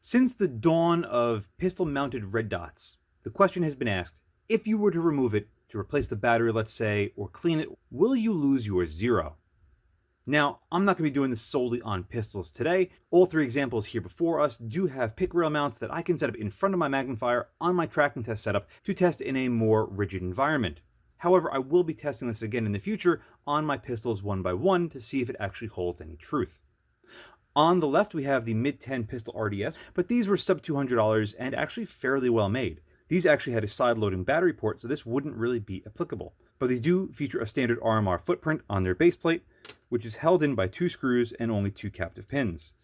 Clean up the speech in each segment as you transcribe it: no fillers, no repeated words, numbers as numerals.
Since the dawn of pistol-mounted red dots, the question has been asked, if you were to remove it to replace the battery, let's say, or clean it, will you lose your zero? Now, I'm not going to be doing this solely on pistols today. All three examples here before us do have pick rail mounts that I can set up in front of my magnifier on my tracking test setup to test in a more rigid environment. However, I will be testing this again in the future on my pistols one by one to see if it actually holds any truth. On the left, we have the MidTen pistol RDS, but these were sub $200 and actually fairly well made. These actually had a side-loading battery port, so this wouldn't really be applicable. But these do feature a standard RMR footprint on their base plate, which is held in by 2 screws and only 2 captive pins.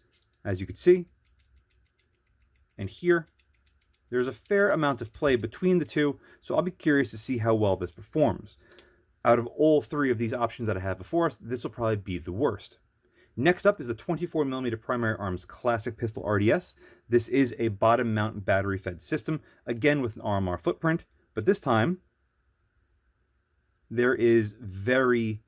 As you can see, and here, there's a fair amount of play between the two, so I'll be curious to see how well this performs. Out of all three of these options that I have before us, this will probably be the worst. Next up is the 24mm Primary Arms Classic Pistol RDS. This is a bottom mount battery fed system, again with an RMR footprint, but this time there is very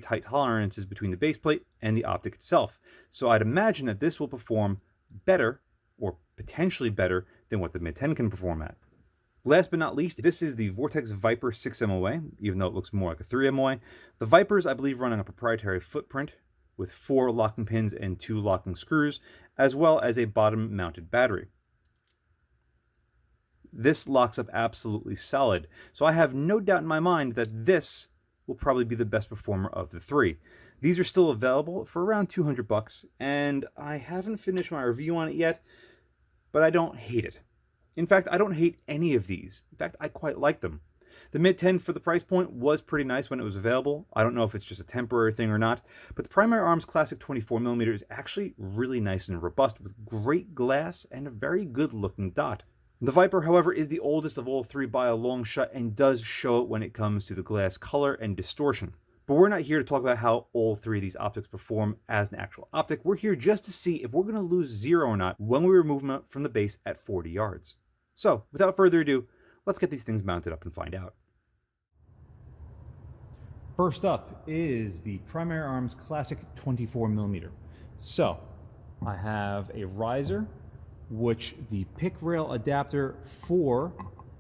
tight tolerances between the base plate and the optic itself. So I'd imagine that this will perform better, or potentially better, than what the MidTen can perform at. Last but not least, this is the Vortex Viper 6 MOA, even though it looks more like a 3 MOA. The Vipers, I believe, run on a proprietary footprint with 4 locking pins and 2 locking screws, as well as a bottom-mounted battery. This locks up absolutely solid, so I have no doubt in my mind that this will probably be the best performer of the three. These are still available for around $200, and I haven't finished my review on it yet, but I don't hate it. In fact, I don't hate any of these. In fact, I quite like them. The MidTen for the price point was pretty nice when it was available. I don't know if it's just a temporary thing or not, but the Primary Arms Classic 24mm is actually really nice and robust with great glass and a very good looking dot. The Viper, however, is the oldest of all three by a long shot and does show it when it comes to the glass color and distortion. But we're not here to talk about how all three of these optics perform as an actual optic. We're here just to see if we're going to lose zero or not when we remove them from the base at 40 yards. So, without further ado, let's get these things mounted up and find out. First up is the Primary Arms Classic 24mm. So, I have a riser, which the pick rail adapter for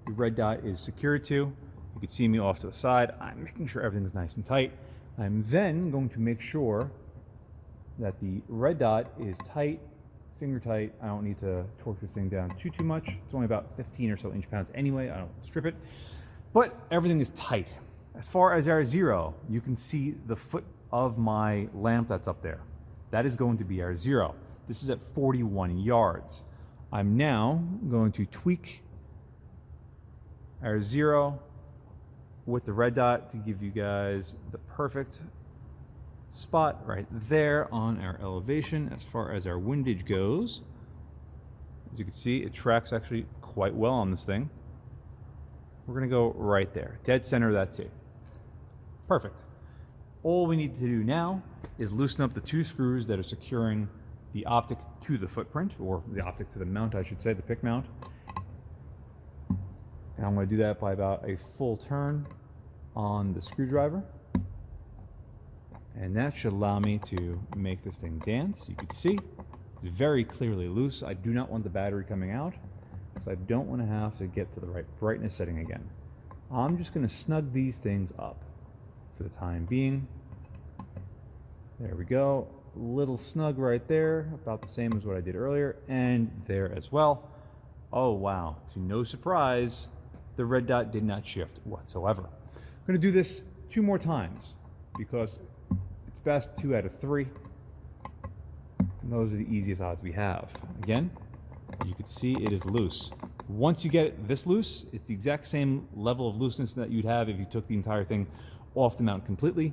the red dot is secured to. You can see me off to the side. I'm making sure everything's nice and tight. I'm then going to make sure that the red dot is tight, finger tight. I don't need to torque this thing down too much. It's only about 15 or so inch-pounds anyway. I don't strip it, but everything is tight. As far as our zero, you can see the foot of my lamp that's up there. That is going to be our zero. This is at 41 yards. I'm now going to tweak our zero with the red dot to give you guys the perfect spot right there on our elevation as far as our windage goes. As you can see, it tracks actually quite well on this thing. We're going to go right there, dead center of that T. Perfect. All we need to do now is loosen up the 2 screws that are securing the optic to the footprint, or the optic to the mount, I should say, the pick mount. And I'm going to do that by about a full turn on the screwdriver. And that should allow me to make this thing dance. You can see it's very clearly loose. I do not want the battery coming out, so I don't want to have to get to the right brightness setting again. I'm just going to snug these things up for the time being. There we go. Little snug right there, about the same as what I did earlier, and there as well. Oh wow, to no surprise, the red dot did not shift whatsoever. I'm going to do this 2 more times because it's best 2 out of 3. And those are the easiest odds we have. Again, you can see it is loose. Once you get it this loose, it's the exact same level of looseness that you'd have if you took the entire thing off the mount completely.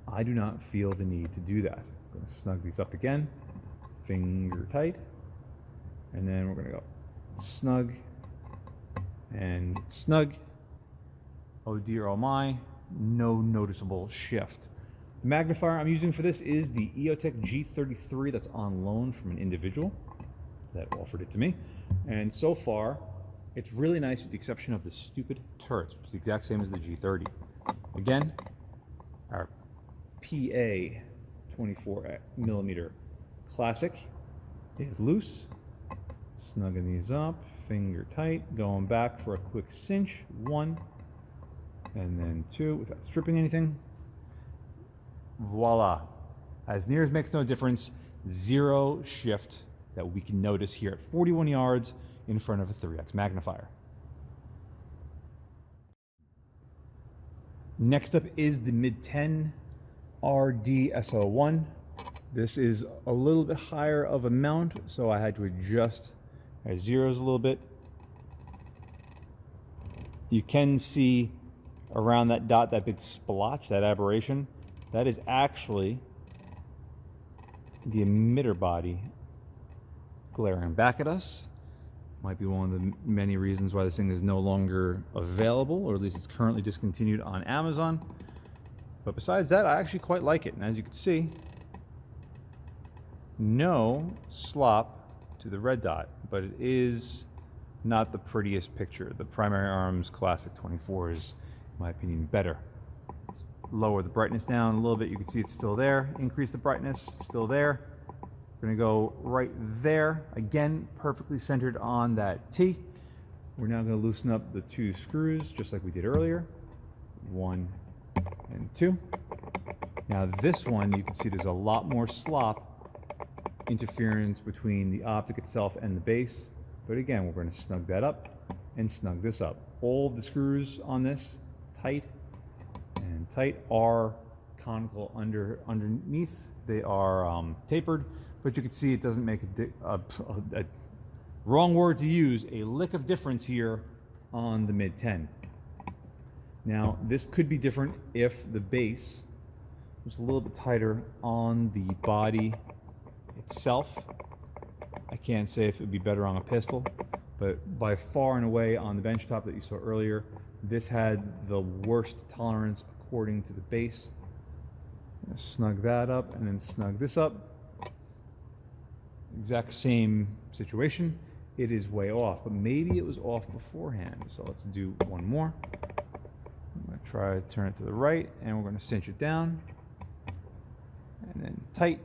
I do not feel the need to do that. I'm going to snug these up again, finger tight, and then we're going to go snug and snug. Oh dear, oh my, no noticeable shift. The magnifier I'm using for this is the EOTech G33 that's on loan from an individual that offered it to me. And so far, it's really nice with the exception of the stupid turrets, which is the exact same as the G30. Again, our PA 24mm Classic is loose. Snugging these up, finger tight, going back for a quick cinch. 1, and then 2 without stripping anything. Voila. As near as makes no difference, 0 shift that we can notice here at 41 yards in front of a 3x magnifier. Next up is the MidTen RDS01. This is a little bit higher of a mount, so I had to adjust our zeros a little bit. You can see around that dot, that big splotch, that aberration. That is actually the emitter body glaring back at us. Might be one of the many reasons why this thing is no longer available, or at least it's currently discontinued on Amazon. But besides that, I actually quite like it. And as you can see, no slop to the red dot, but it is not the prettiest picture. The Primary Arms Classic 24 is, in my opinion, better. Let's lower the brightness down a little bit. You can see it's still there. Increase the brightness, still there. We're gonna go right there. Again, perfectly centered on that T. We're now gonna loosen up the 2 screws, just like we did earlier. 1 and 2. Now this one, you can see there's a lot more slop interference between the optic itself and the base. But again, we're going to snug that up and snug this up. All of the screws on this, tight and tight, are conical underneath. They are tapered, but you can see it doesn't make a wrong word to use, a lick of difference here on the MidTen. Now, this could be different if the base was a little bit tighter on the body itself. I can't say if it would be better on a pistol, but by far and away on the bench top that you saw earlier, this had the worst tolerance according to the base. I'm gonna snug that up and then snug this up. Exact same situation. It is way off, but maybe it was off beforehand. So let's do one more. I'm gonna try to turn it to the right, and we're gonna cinch it down, and then tight,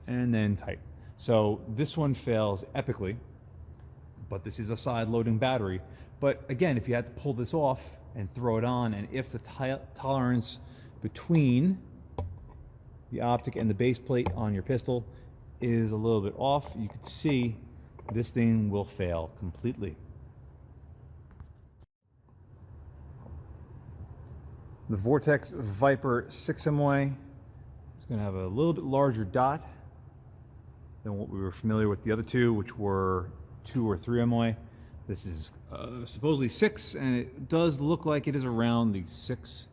and then tight. So this one fails epically, but this is a side loading battery. But again, if you had to pull this off and throw it on, and if the tolerance between the optic and the base plate on your pistol is a little bit off, you could see this thing will fail completely. The Vortex Viper 6MY is going to have a little bit larger dot than what we were familiar with the other two, which were 2 or 3 MY. This is supposedly 6, and it does look like it is around the 6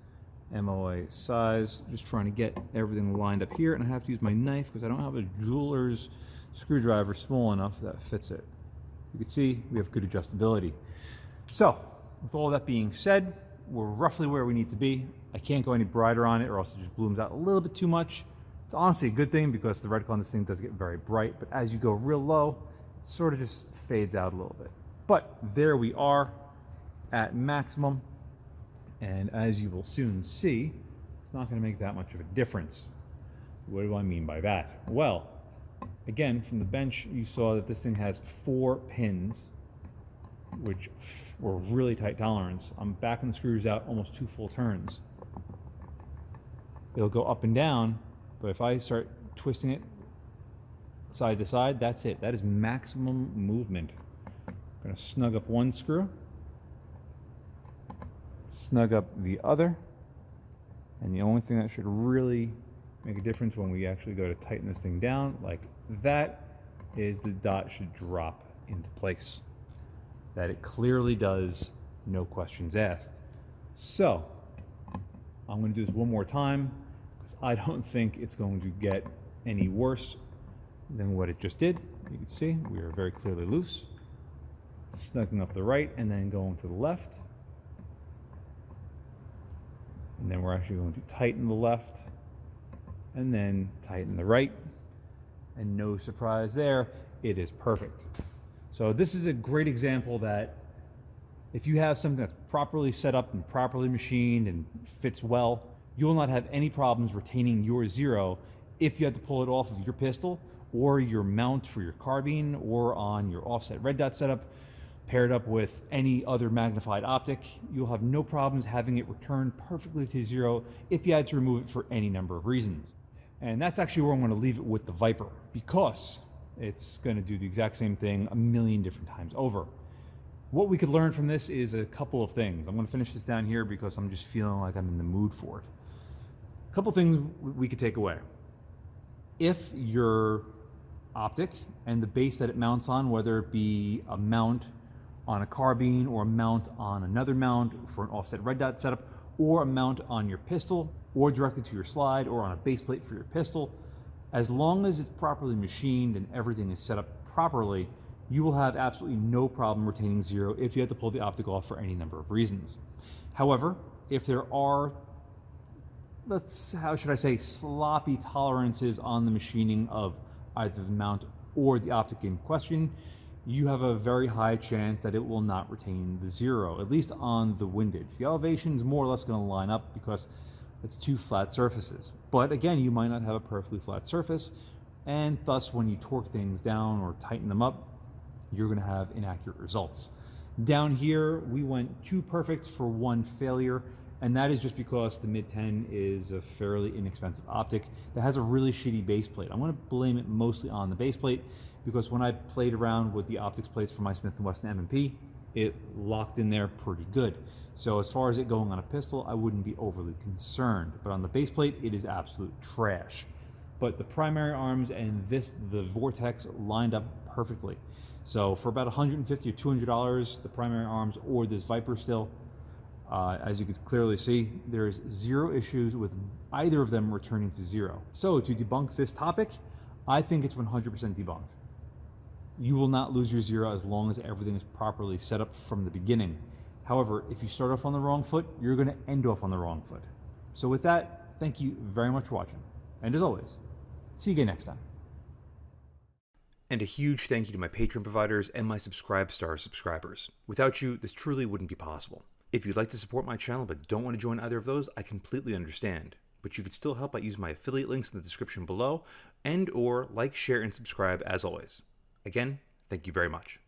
MOA size. Just trying to get everything lined up here, and I have to use my knife because I don't have a jeweler's screwdriver small enough that fits it. You can see we have good adjustability. So, with all that being said, we're roughly where we need to be. I can't go any brighter on it or else it just blooms out a little bit too much. It's honestly a good thing because the reticle on this thing does get very bright, but as you go real low, it sort of just fades out a little bit. But there we are at maximum, and as you will soon see, it's not going to make that much of a difference. What do I mean by that? Well, again, from the bench, you saw that this thing has 4 pins, which were really tight tolerance. I'm backing the screws out almost 2 full turns. It'll go up and down, but if I start twisting it side to side, that's it. That is maximum movement. I'm going to snug up one screw, snug up the other, and the only thing that should really make a difference when we actually go to tighten this thing down like that is the dot should drop into place. That it clearly does, no questions asked. So I'm going to do this one more time because I don't think it's going to get any worse than what it just did. You can see we are very clearly loose. Snugging up the right and then going to the left. And then we're actually going to tighten the left and then tighten the right. And no surprise there, it is perfect. So this is a great example that if you have something that's properly set up and properly machined and fits well, you will not have any problems retaining your 0 if you had to pull it off of your pistol or your mount for your carbine or on your offset red dot setup, paired up with any other magnified optic, you'll have no problems having it return perfectly to zero if you had to remove it for any number of reasons. And that's actually where I'm going to leave it with the Viper, because it's going to do the exact same thing a million different times over. What we could learn from this is a couple of things. I'm going to finish this down here because I'm just feeling like I'm in the mood for it. A couple things we could take away. If your optic and the base that it mounts on, whether it be a mount on a carbine or a mount on another mount for an offset red dot setup, or a mount on your pistol or directly to your slide or on a base plate for your pistol, as long as it's properly machined and everything is set up properly, you will have absolutely no problem retaining zero if you have to pull the optic off for any number of reasons. However, if there are, how should I say, sloppy tolerances on the machining of either the mount or the optic in question, you have a very high chance that it will not retain the zero, at least on the windage. The elevation is more or less going to line up because it's two flat surfaces. But again, you might not have a perfectly flat surface, and thus when you torque things down or tighten them up, you're going to have inaccurate results. Down here, we went 2 perfect for 1 failure, and that is just because the MidTen is a fairly inexpensive optic that has a really shitty base plate. I'm going to blame it mostly on the base plate, because when I played around with the optics plates for my Smith & Wesson M&P, it locked in there pretty good. So as far as it going on a pistol, I wouldn't be overly concerned. But on the base plate, it is absolute trash. But the primary arms and the Vortex lined up perfectly. So for about $150 or $200, the primary arms or this Viper still, as you can clearly see, there's zero issues with either of them returning to zero. So to debunk this topic, I think it's 100% debunked. You will not lose your zero as long as everything is properly set up from the beginning. However, if you start off on the wrong foot, you're going to end off on the wrong foot. So with that, thank you very much for watching. And as always, see you again next time. And a huge thank you to my Patreon providers and my Subscribe subscribers. Without you, this truly wouldn't be possible. If you'd like to support my channel but don't want to join either of those, I completely understand. But you could still help by using my affiliate links in the description below, and or like, share, and subscribe as always. Again, thank you very much.